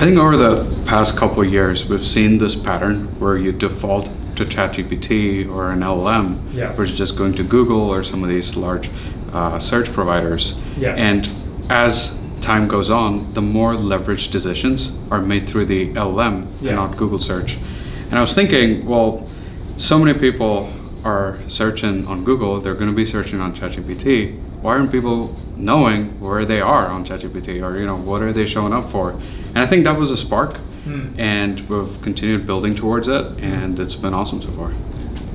I think over the past couple of years, we've seen this pattern where you default to ChatGPT or an LLM, versus just going to Google or some of these large search providers. And as time goes on, the more leveraged decisions are made through the LLM and not Google search. And I was thinking, well, so many people are searching on Google, they're going to be searching on ChatGPT. Why aren't people knowing where they are on ChatGPT, or what are they showing up for? And I think that was a spark, and we've continued building towards it, and it's been awesome so far.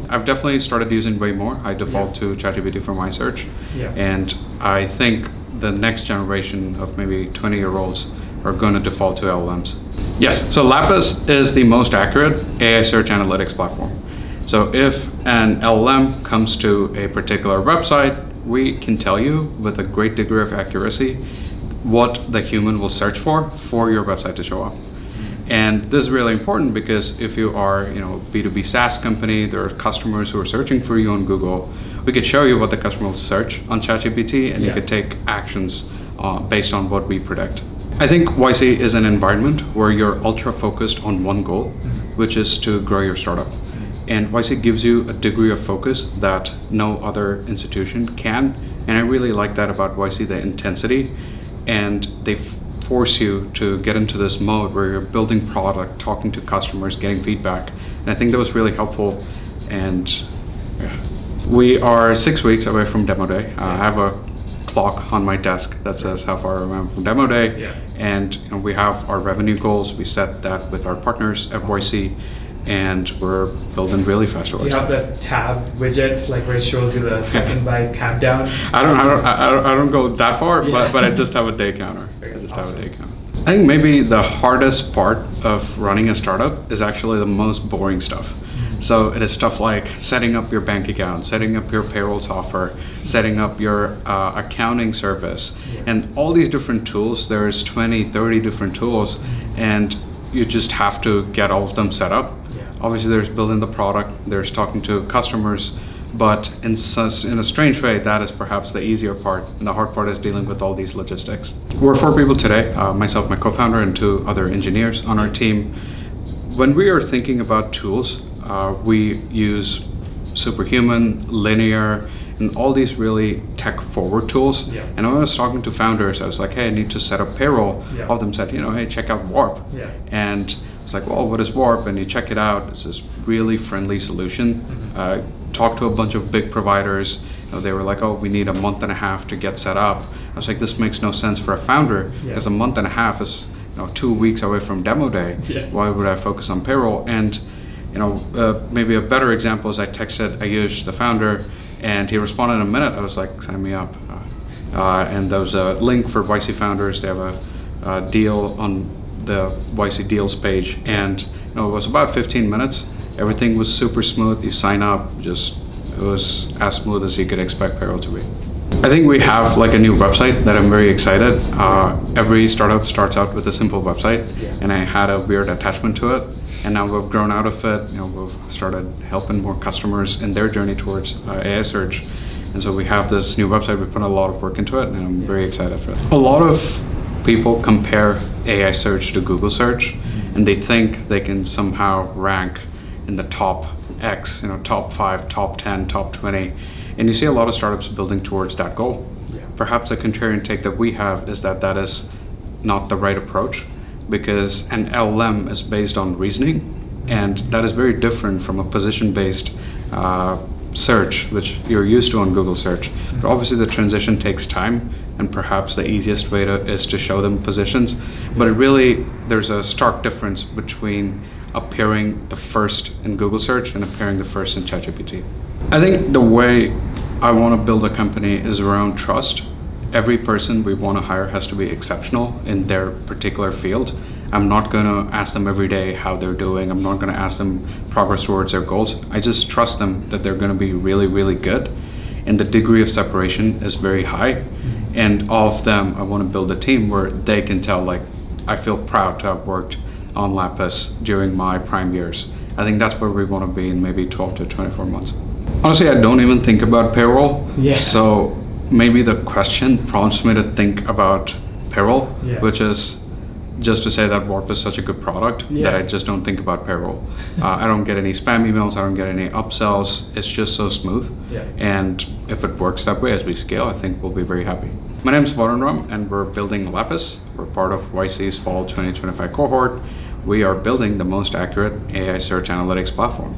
I've definitely started using way more. I default to ChatGPT for my search, and I think the next generation of maybe 20-year-olds are going to default to LLMs. Yes, so Lapis is the most accurate AI search analytics platform. So if an LLM comes to a particular website, we can tell you with a great degree of accuracy what the human will search for your website to show up. And this is really important because if you are, B2B SaaS company, there are customers who are searching for you on Google, we could show you what the customer will search on ChatGPT, and you could take actions based on what we predict. I think YC is an environment where you're ultra focused on one goal, which is to grow your startup. And YC gives you a degree of focus that no other institution can. And I really like that about YC, the intensity. And they force you to get into this mode where you're building product, talking to customers, getting feedback. And I think that was really helpful. And we are 6 weeks away from demo day. I have a clock on my desk that says how far I am from demo day. And we have our revenue goals. We set that with our partners at YC. And we're building really fast. Do you have the tab widget, like where it shows you the second by countdown? I don't go that far, but I just have a day counter. I think maybe the hardest part of running a startup is actually the most boring stuff. So it is stuff like setting up your bank account, setting up your payroll software, setting up your accounting service, and all these different tools. There's 20, 30 different tools, and you just have to get all of them set up. Obviously, there's building the product, there's talking to customers, but in a strange way, that is perhaps the easier part, and the hard part is dealing with all these logistics. We're 4 people today, myself, my co-founder, and 2 other engineers on our team. When we are thinking about tools, we use Superhuman, Linear, and all these really tech-forward tools. And when I was talking to founders, I was like, hey, I need to set up payroll. All of them said, hey, check out Warp. And it's like, well, what is Warp? And you check it out. It's this really friendly solution. Talked to a bunch of big providers. They were like, oh, we need a month and a half to get set up. I was like, this makes no sense for a founder, because a month and a half is 2 weeks away from demo day. Why would I focus on payroll? And maybe a better example is I used the founder, and he responded in a minute. I was like, sign me up. And there was a link for YC founders. They have a deal on the YC deals page, and it was about 15 minutes. Everything was super smooth. You sign up, it was as smooth as you could expect payroll to be. I think we have like a new website that I'm very excited. Every startup starts out with a simple website, and I had a weird attachment to it. And now we've grown out of it. We've started helping more customers in their journey towards AI search. And so we have this new website. We put a lot of work into it, and I'm very excited for it. A lot of people compare AI search to Google search, and they think they can somehow rank in the top X, top 5, top 10, top 20. And you see a lot of startups building towards that goal. Perhaps a contrarian take that we have is that is not the right approach, because an LLM is based on reasoning, and that is very different from a position-based search, which you're used to on Google search. But obviously the transition takes time, and perhaps the easiest way is to show them positions. But there's a stark difference between appearing the first in Google search and appearing the first in ChatGPT. I think the way I want to build a company is around trust. Every person we want to hire has to be exceptional in their particular field. I'm not going to ask them every day how they're doing. I'm not going to ask them progress towards their goals. I just trust them that they're going to be really, really good. And the degree of separation is very high. And of them, I want to build a team where they can tell, like, I feel proud to have worked on Lapis during my prime years. I think that's where we want to be in maybe 12 to 24 months. Honestly, I don't even think about payroll. So maybe the question prompts me to think about payroll, which is, just to say that Warp is such a good product that I just don't think about payroll. I don't get any spam emails. I don't get any upsells. It's just so smooth. Yeah. And if it works that way as we scale, I think we'll be very happy. My name is Varunram, and we're building Lapis. We're part of YC's Fall 2025 cohort. We are building the most accurate AI search analytics platform.